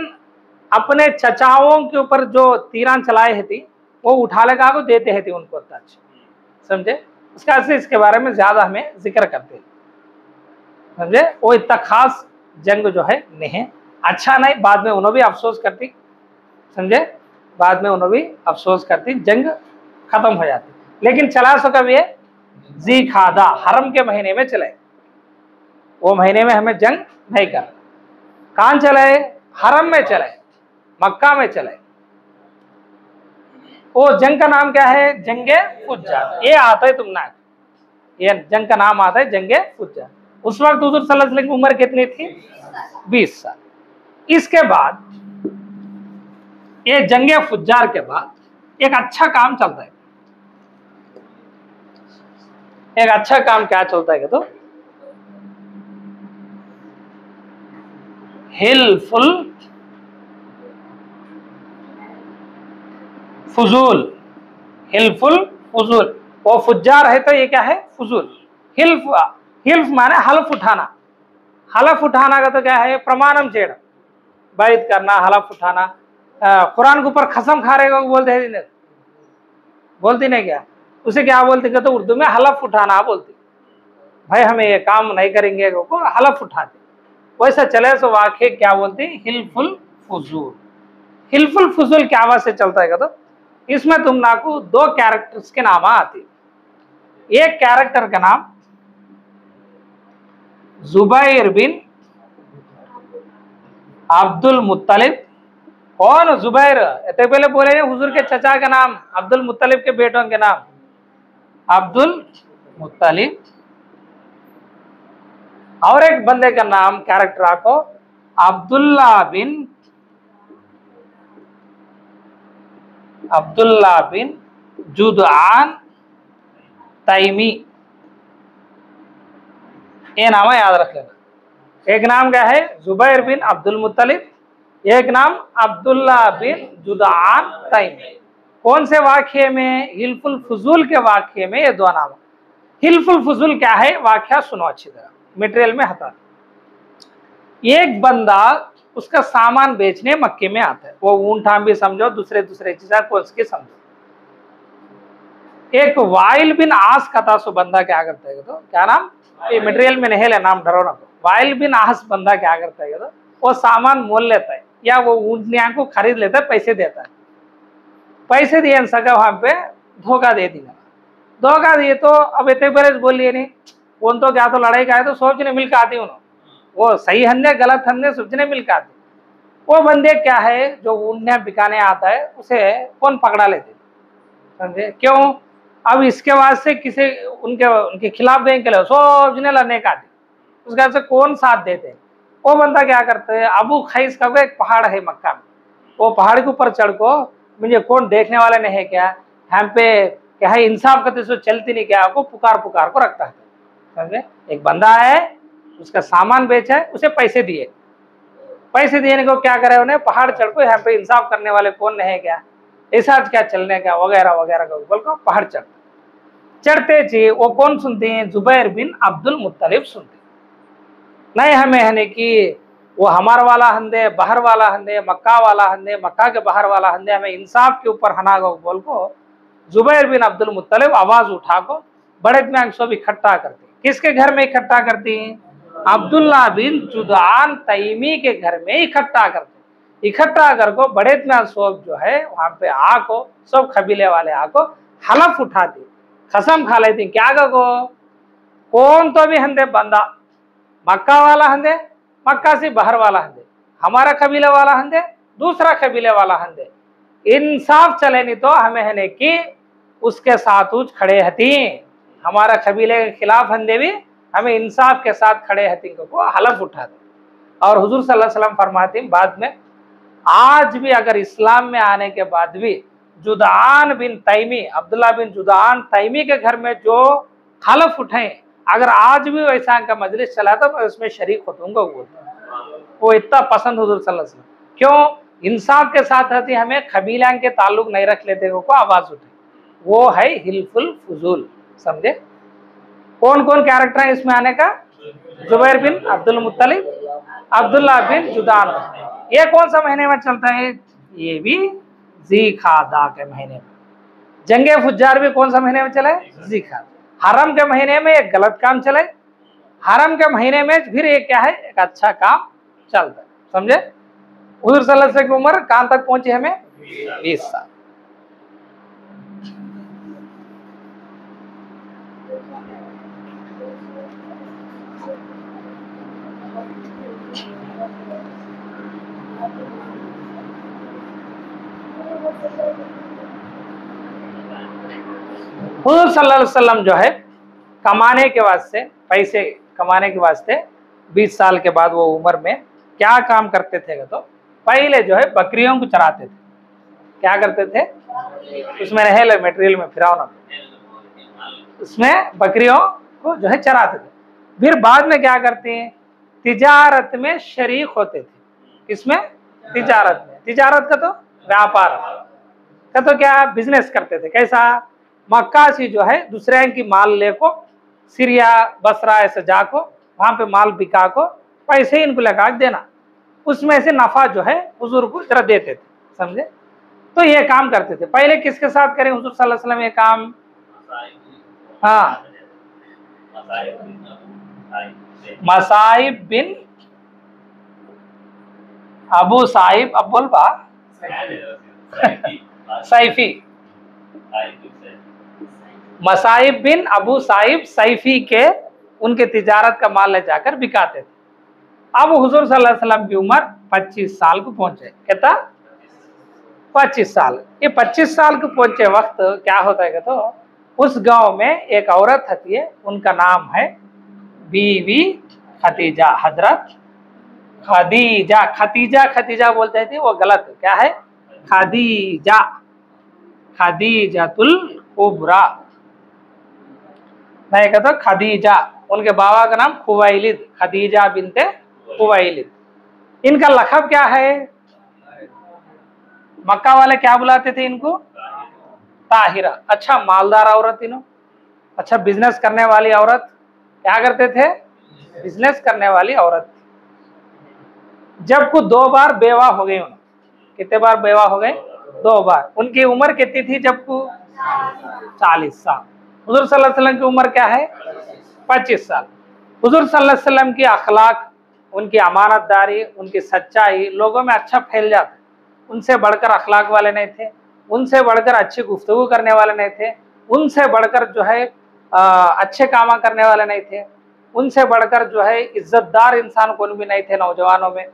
अपने चचाओं के ऊपर जो तीरान चलाए है थी वो उठा लगा को देते हैं थी उनको टच, समझे? उसका से इसके बारे में ज्यादा हमें जिक्र करते हैं, समझे? वो इतना खास जंग जो है नहीं है, अच्छा नहीं, बाद में उन्होंने भी अफसोस करती, समझे? बाद में उन्होंने भी अफसोस करती, जंग खत्म हो जाती। लेकिन चला सो कब ये? जी खादा, हरम के महीने में चले। वो महीने में हमें जंग नहीं करना। कहां चले? हरम में चले, मक्का में चले। वो जंग का नाम क्या है? जंगे फुज्जार। ये आता है तुमना, ये जंग का नाम आता है जंगे फुज्जार। उस वक्त हुजूर सल्लल्लाहु अलैहि वसल्लम की उम्र कितनी थी? 20 साल। इसके बाद ये जंगे फुज्जार के बाद एक अच्छा काम चलता है। एक अच्छा काम क्या चलता है तो हिल्फुल फुजूल। हिल्फुल फुजूल, वो फुज्जार है तो ये क्या है? फुजूल। हिल्फ माने हलफ उठाना। हलफ उठाना का तो क्या है? प्रमाणम चेड़, बैत करना, हलफ उठाना। कुरान के ऊपर कसम खा रहेगा बोलते हैं, बोलती नहीं क्या? उसे क्या बोलते तो उर्दू में हलफ उठाना बोलती। भाई हमें ये काम नहीं करेंगे को हलफ उठाते। वैसा चले सो वाक्य क्या बोलते? हिल्फुल फुजूल। हिल्फुल फुजुल क्या आवाज से चलता है तो इसमें तुम नाकू दो कैरेक्टर्स के नाम आती। एक कैरेक्टर का नाम जुबैर बिन अब्दुल मुत्तलिब। कौन जुबैर? इतने पहले बोले हुजूर के चचा का नाम, अब्दुल मुत्तलिब के बेटों के नाम अब्दुल मुत्तलिब। और एक बंदे का नाम कैरेक्टर आपको अब्दुल्ला बिन जुदआन तैमी। ये नाम याद रख लेना। एक नाम क्या है? जुबैर बिन अब्दुल मुत्तलिब, एक नाम अब्दुल्ला बिन जुदआन तैमी। कौन से वाक्य में? हिल्फुल फुजूल के वाक्य में ये दो नाम। हिल्फुल फुजूल क्या है? वाक्य सुनो अच्छी तरह, मटेरियल में हटा। एक बंदा उसका सामान बेचने मक्के में आता है, वो ऊंट ठाम भी समझो, दूसरे चीजें कौन सी समझो। एक वाइल बिन आस कथा सो बंदा क्या करता है तो क्या नाम? ये मटेरियल में नहीं ले नाम, डरो ना। वाइल बिन आस बंदा क्या करता है तो वो सामान मोल लेता है या वो ऊंटनिया को खरीद लेता है, पैसे देता है। पैसे दिए सका वहां पे धोखा दे दिया। धोखा दिए तो अब इतने बड़े बोलिए नहीं, कौन तो क्या तो लड़ाई का है तो सोचने मिल के आती हूँ, वो सही हंदे गलत हंदे सोचने मिल के आती। वो बंदे क्या है जो ऊंटनिया बिकाने आता है उसे कौन पकड़ा लेते, समझे? क्यों? अब इसके वास्ते किसी उनके खिलाफ गए के लिए सोचने लड़ने का आती, उसका से कौन साथ देते? वो बंदा क्या करते है? अबू खैस का एक पहाड़ है मक्का में, वो पहाड़ के ऊपर चढ़ को मुझे कौन देखने वाला नहीं है क्या, हम पे क्या है इंसाफ करते सो चलती नहीं क्या, आपको पुकार को रखता है, समझे? एक बंदा है, उसका सामान बेचा है, उसे पैसे दिए, पैसे देने को क्या करे उन्हें पहाड़ चढ़ को यहाँ पे इंसाफ करने वाले कौन नहीं है क्या, ऐसा क्या चलने का वगैरह वगैरह का बोल को पहाड़ चढ़ते जी वो कौन सुनते हैं? जुबैर बिन अब्दुल मुत्तलिब सुनते। नहीं हमें है कि वो हमार वाला हंदे, बाहर वाला हंदे, मक्का वाला हंदे, मक्का के बाहर वाला हंदे, हमें इंसाफ के ऊपर हना गो बोल को जुबैर बिन अब्दुल मुत्तलिब आवाज उठा को बड़े में सब इकट्ठा करते। किसके घर में इकट्ठा करती हैं? अब्दुल्ला बिन जुदआन तैमी के घर में इकट्ठा करते। इकट्ठा कर को बड़े इतना सब जो है वहां पे आको सब कबीले वाले आको हलफ उठाती, कसम खा लेती। क्या को कौन तो भी हंदे बंदा, मक्का वाला हंदे, मक्का से बाहर वाला हंदे, हमारा कबीले वाला हंदे, दूसरा कबीले वाला हंदे, इंसाफ चले नहीं तो हमें है कि उसके साथ उच खड़े हती, हमारा कबीले के खिलाफ हंदे भी हमें इंसाफ के साथ खड़े हती को हलफ उठाते। और हुजूर सल्लल्लाहु अलैहि वसल्लम फरमाते बाद में, आज भी अगर इस्लाम में आने के बाद भी जुदआन बिन तैमी, अब्दुल्ला बिन जुदआन तैमी के घर में जो हलफ उठाए, अगर आज भी वैसा का मजलिस चला तो मैं उसमें शरीक होतूंगा। वो इतना पसंद हुजूर सल्लल्लाहु अलैहि वसल्लम, क्यों? इंसाफ के साथ रहती, हमें कबीला के ताल्लुक नहीं रख लेते को आवाज उठे, वो है हिल्फुल फुजूल, समझे? कौन कौन कैरेक्टर है इसमें आने का? जुबैर बिन अब्दुल मुत्तलिब, अब्दुल्ला बिन जुदआन। ये कौन सा महीने में चलता है? ये भी ज़िलक़ादा के महीने में। जंगे फुज्जार भी कौन सा महीने में चले? ज़िलक़ादा। हरम के महीने में एक गलत काम चले, हरम के महीने में फिर एक क्या है, एक अच्छा काम चलता है, समझे? हुजूर सल्लल्लाहु अलैहि वसल्लम की उम्र कहां तक पहुंची? हमें 20 साल। हुजूर सल्लल्लाहु अलैहि वसल्लम जो है कमाने के वास्ते, पैसे कमाने के वास्ते 20 साल के बाद वो उम्र में क्या काम करते थे तो पहले जो है बकरियों को चराते थे। क्या करते थे? उसमें रहे मटेरियल में फिराओ ना, उसमें बकरियों को जो है चराते थे। फिर बाद में क्या करते हैं? तिजारत में शरीक होते थे। किसमें? तिजारत में। तिजारत का तो व्यापार का तो क्या बिजनेस करते थे। कैसा? मक्का से जो है दूसरे की माल ले को सीरिया बसरा ऐसे जाको वहां पे माल बिका को पैसे इनको लगा देना, उसमें से नफा जो है हुजूर को जरा देते थे, समझे? तो ये काम करते थे। पहले किसके साथ करें हुजूर सल्लल्लाहु अलैहि वसल्लम ये काम? हाँ, मसाइब बिन अबू साहिब, अब बोल बा सैफी, मसाइब बिन अबू साहिब सैफी के उनके तिजारत का माल ले जाकर बिकाते थे। अब हुजूर सल्लल्लाहु अलैहि वसल्लम की उम्र 25 साल को पहुंचे। कहता 25 साल। ये 25 साल को पहुंचे वक्त क्या होता है तो उस गांव में एक औरत होती है, उनका नाम है बीवी खतीजा, हजरत खदीजा। खतीजा खतीजा बोलते थे, वो गलत है। क्या है? खदीजा, खदीजतुल कुबरा। मैं कहता खदीजा, उनके बाबा का नाम खुवैलिद, खदीजा बिनते खुवैलिद। इनका लखब क्या है? मक्का वाले क्या बुलाते थे इनको? ताहिरा। अच्छा मालदार औरत, इन्हों अच्छा बिजनेस करने वाली औरत। क्या करते थे? बिजनेस करने वाली औरत। जब को 2 बार बेवा हो गई उन्हें। कितने बार बेवा हो गए? 2 बार। उनकी उम्र कितनी थी जब को? 40 साल। हुजूर सल्लल्लाहु अलैहि वसल्लम की उम्र क्या है? 25 साल। हुजूर सल्लल्लाहु अलैहि वसल्लम की अखलाक, उनकी अमानतदारी, उनकी सच्चाई लोगों में अच्छा फैल जाता। उनसे बढ़कर अखलाक वाले नहीं थे, उनसे बढ़कर अच्छी गुफ्तगू करने वाले नहीं थे, उनसे बढ़कर जो है अच्छे काम करने वाले नहीं थे, उनसे बढ़कर जो है इज्जतदार इंसान कौन भी नहीं थे नौजवानों में।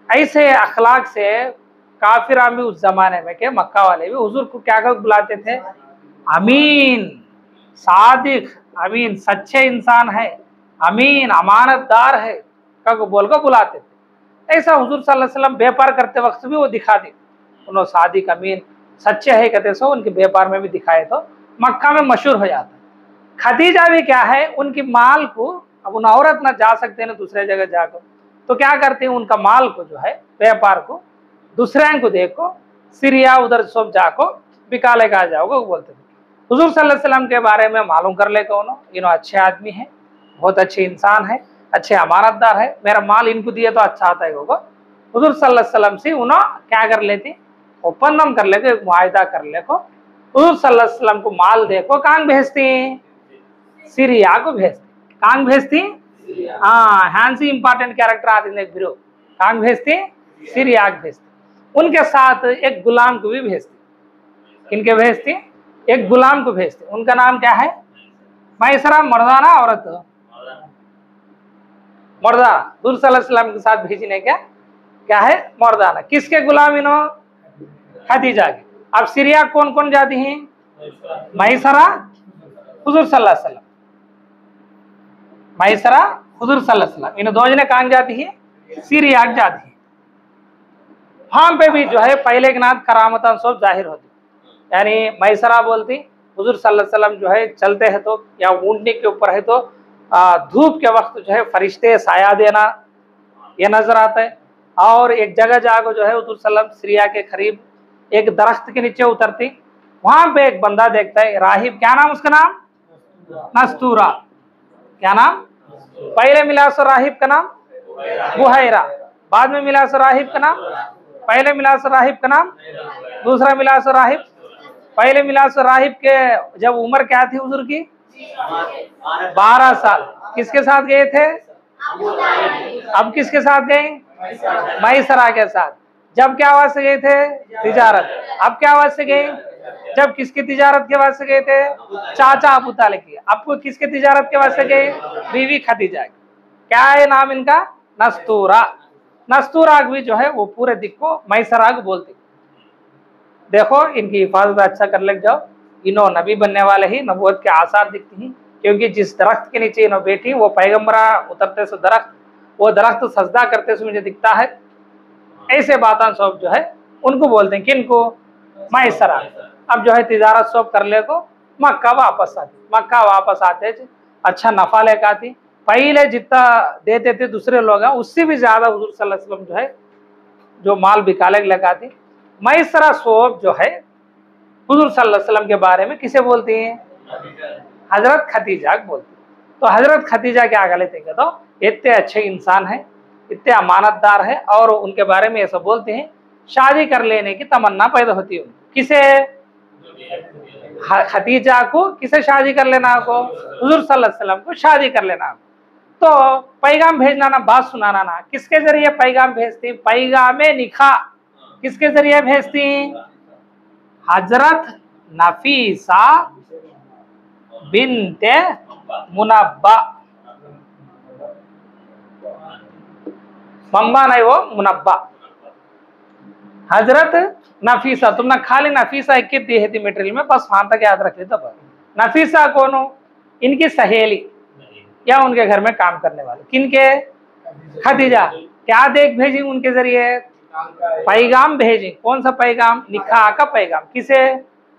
ऐसे अखलाक से काफिरा भी उस जमाने में के मक्का वाले भी हुजूर को क्या कर बुलाते थे? अमीन, सादिक, अमीन सच्चे इंसान है, अमीन अमानतदार है का बोल कर बुलाते थे। ऐसा हुजूर सल्लल्लाहु अलैहि वसल्लम व्यापार करते वक्त भी वो दिखा दी, उन्होंने सादिक अमीन सच्चे है कहते सो उनके व्यापार में भी दिखाए तो मक्का में मशहूर हो जाता। खदीजा भी क्या है, उनकी माल को, अब उन औरत ना जा सकते ना दूसरे जगह जाकर, तो क्या करते हैं उनका माल को जो है व्यापार को दूसरे को देखो सीरिया उधर सब जाको बिका लेकर जाओगे बोलते थे। हुजूर सल्लल्लाहु अलैहि वसल्लम के बारे में मालूम कर ले कौन, इन्हों अच्छे आदमी है, बहुत अच्छे इंसान है, अच्छे अमानतदार है, मेरा माल इनको दिए तो अच्छा आता है होगा। हुजूर सल्लल्लाहु अलैहि वसल्लम से उन्होंने क्या कर लेती? ओपनम कर लेते, मुआहिदा कर ले को हुजूर सल्लल्लाहु अलैहि वसल्लम को माल देखो कहाँ भेजती? सीरिया को भेजती। कहाँ भेजती? हाँ, हैंसी इंपॉर्टेंट कैरेक्टर आते हैं बिरो। कहाँ भेजती? सीरिया को भेजती। उनके साथ एक गुलाम को भी भेजती। किनके भेजती? एक गुलाम को भेजती। उनका नाम क्या है? मैसरा, मर्दाना औरत, मर्दाना। हुजूर सल्लल्लाहु अलैहि वसल्लम के साथ भेजने क्या है? मर्दाना। किसके गुलाम इन्हों? खदीजा के। अब सीरिया कौन कौन जाती हैं? मैसरा, हुजूर सल्लल्लाहु अलैहि वसल्लम। मैसरा, हुजूर सल्लल्लाहु अलैहि वसल्लम, इन दो जने कहाँ जाती है? सीरिया जाती है। वहां पे भी जो है पहले के नाथ करामत सब जाहिर होती। यानी मैसरा बोलती हुजूर सल्लल्लाहु अलैहि वसल्लम जो है चलते हैं तो या ऊँटनी के ऊपर है तो धूप के वक्त जो है फरिश्ते साया देना ये नजर आता है। और एक जगह जाकर जो है हुजूर सल्लल्लाहु अलैहि वसल्लम सीरिया के करीब एक दरख्त के नीचे उतरती, वहां पे एक बंदा देखता है राहिब। क्या नाम उसका? नाम नस्तूरा। क्या नाम? पहले मिला सो राहिब का नाम बुहैरा, बाद में मिला सो राहिब का नाम, पहले मिला सो राहिब का नाम, दूसरा मिला सो राहिब। पहले मिला सो राहिब के जब उम्र क्या थी हुजूर की? 12 साल। किसके साथ गए थे? अब किसके साथ गए? मैसरा के साथ। जब क्या आवाज से गए थे? तिजारत। अब क्या आवाज से गए? जब किसकी तिजारत के बाद से गए थे? चाचा अबू तालिब की। आपको किसके तिजारत के बाद से गए? बीवी खदीजा। क्या है नाम इनका? नस्तूरा। नस्तूरा भी जो है वो पूरे दिख को मैसराग बोलती। देखो इनकी हिफाजत अच्छा कर ले जाओ, इन्हों नबी बनने वाले ही, नबूवत के आसार दिखती हैं। क्योंकि जिस दरख्त के नीचे इन्हों बैठी वो पैगम्बरा उतरते से दरख्त, वो दरख्त सजदा करते से मुझे दिखता है। ऐसे बातें सब जो है उनको बोलते हैं। किनको? मैसरा। अब जो है तिजारत सब कर ले को मक्का वापस आती। मक्का वापस आते अच्छा नफा लेकर आती। पहले जितना देते थे दूसरे लोग उससे भी ज्यादा हुजूर सल्लल्लाहु अलैहि वसल्लम जो है जो माल बिकाले लेकर आती। मैसरा सोब जो है हुजूर सल्लल्लाहु अलैहि वसल्लम के बारे में किसे बोलती हैं? हजरत खदीजा बोलती। तो हजरत खदीजा क्या गलत है तो इतने अच्छे इंसान है, इतने अमानतदार है, और उनके बारे में ऐसा बोलते हैं शादी कर लेने की तमन्ना पैदा होती है। किसे? खदीजा को। किसे शादी कर लेना को? हुजूर सल्लल्लाहु अलैहि वसल्लम को शादी कर लेना। तो पैगाम भेजना ना, बात सुनाना ना। किसके जरिए पैगाम भेजती? पैगाम निखा। किसके जरिए भेजती? हजरत नफीसा बिन्ते मुनब्बा। मम्मा नहीं, वो मुनब्बा। हजरत नफीसा, तुमने खाली नफीसा एक दी है थी मटेरियल में, बस वहां तक याद रख लेते। नफीसा कौन हो? इनकी सहेली या उनके घर में काम करने वाले। किनके? खदीजा। क्या देख भेजी उनके जरिए? पैगाम भेजी। कौन सा पैगाम? निकाह का पैगाम। किसे?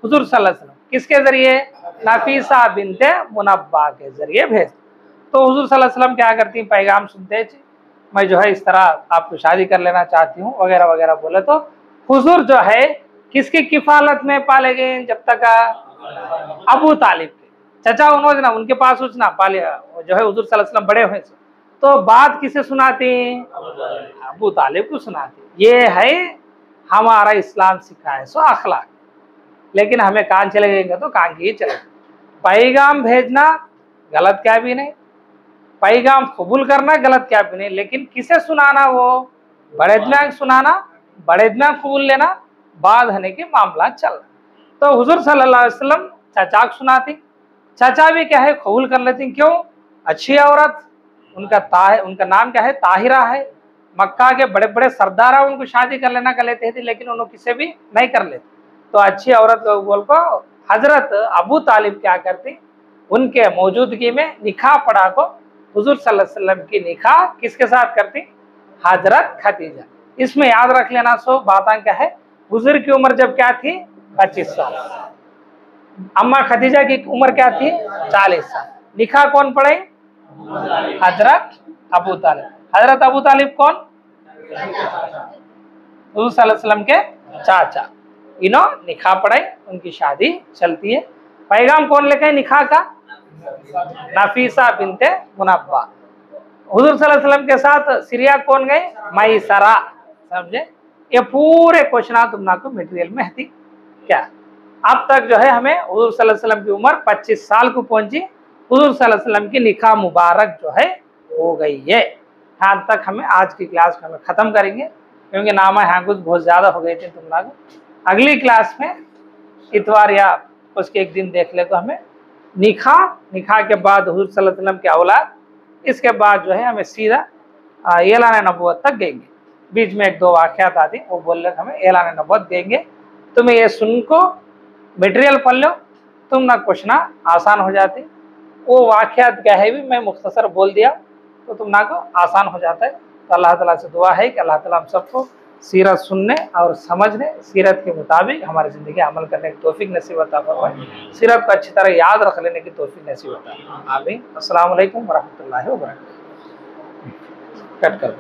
हुजूर सल्लल्लाहु अलैहि वसल्लम। किसके जरिए? नफीसा बिन्ते मुनब्बा के जरिए भेज। तो हुजूर सल्लल्लाहु अलैहि वसल्लम क्या करती? पैगाम सुनते, मैं जो है इस तरह आपको शादी कर लेना चाहती हूँ वगैरह वगैरह बोले, तो हुजूर जो है किसकी किफालत में पाले गए जब तक? अबू तालिब के चचा उन्होंने ना, उनके पास ना पाले जो है हुजूर सल्लल्लाहु अलैहि वसल्लम बड़े हुए। तो बात किसे सुनाती? अबू तालिब को सुनाती। ये है हमारा इस्लाम सिखाए सो अखलाक। लेकिन हमें कान चले जाएंगे तो कान की ही चले। पैगाम भेजना गलत क्या भी नहीं, पैगाम कबूल करना गलत क्या भी नहीं, लेकिन किसे सुनाना? वो बड़े दिमाग सुनाना, बड़े दिमाग कबूल लेना, बाद होने के मामला चल रहा। तो हुजूर सल्लल्लाहु अलैहि वसल्लम चाचा को सुनाती। चाचा भी क्या है? कबूल कर लेती। क्यों? अच्छी औरत, उनका नाम क्या है? ताहिरा है। मक्का के बड़े बड़े सरदार उनको शादी कर लेना कर लेते थे, लेकिन उन्होंने किसे भी नहीं कर लेते। तो अच्छी औरत को बोल को हजरत अबू तालिब क्या करती? उनके मौजूदगी में निकाह पढ़ा को हुजूर सल्लल्लाहु अलैहि वसल्लम की निकाह किसके साथ करती? हजरत खदीजा। इसमें याद रख लेना सो बात क्या है? हुजूर की उम्र जब क्या थी? 25 साल। अम्मा खदीजा की उम्र क्या थी? 40 साल। निकाह कौन पढ़े? हजरत अबू तालिब। हजरत अबू तालिब कौन? हुजूर सल्लल्लाहु अलैहि वसल्लम के चाचा। इन्हों निकाह पढ़ाई, उनकी शादी चलती है। पैगाम कौन लेके निकाह का? नफीसा बिन्ते मुनब्बा। हुजूर सल्लल्लाहु अलैहि वसल्लम के साथ सीरिया कौन गए? मैसरा। समझे? ये पूरे क्वेश्चन तुमना को मटेरियल में है क्या? अब तक जो है हमें हुजूर सल्लल्लाहु अलैहि वसल्लम की उम्र 25 साल को पहुंची। हुजूर सल्लल्लाहु अलैहि वसल्लम की निकाह मुबारक जो है हो गई है। यहाँ तक हमें आज की क्लास को हमें खत्म करेंगे, क्योंकि नामा यहाँ कुछ बहुत ज्यादा हो गए थे तुम लोग। अगली क्लास में इतवार या उसके एक दिन देख ले तो हमें निकाह के बाद हुजूर सल्लल्लाहु अलैहि वसल्लम के औलाद, इसके बाद जो है हमें सीधा ऐलान नबूवत तक देंगे। बीच में एक दो वाक़यात आती वो बोल रहे हमें ऐलान नबूवत देंगे। तुम्हें ये सुन को मटेरियल पढ़ लो, तुम ना क्वेश्चन आसान हो जाती। वो वाक़यात क्या है भी मैं मुख्तसर बोल दिया तो तुम ना को आसान हो जाता है। तो अल्लाह ताला से दुआ है कि अल्लाह ताला हम सबको सीरत सुनने और समझने, सीरत के मुताबिक हमारी ज़िंदगी अमल करने की तौफीक नसीब अता फरमाए। सीरत को अच्छी तरह याद रख लेने की तौफीक नसीब अता। आमीन। अस्सलाम वालेकुम व रहमतुल्लाहि व बरकातहू। कट कर।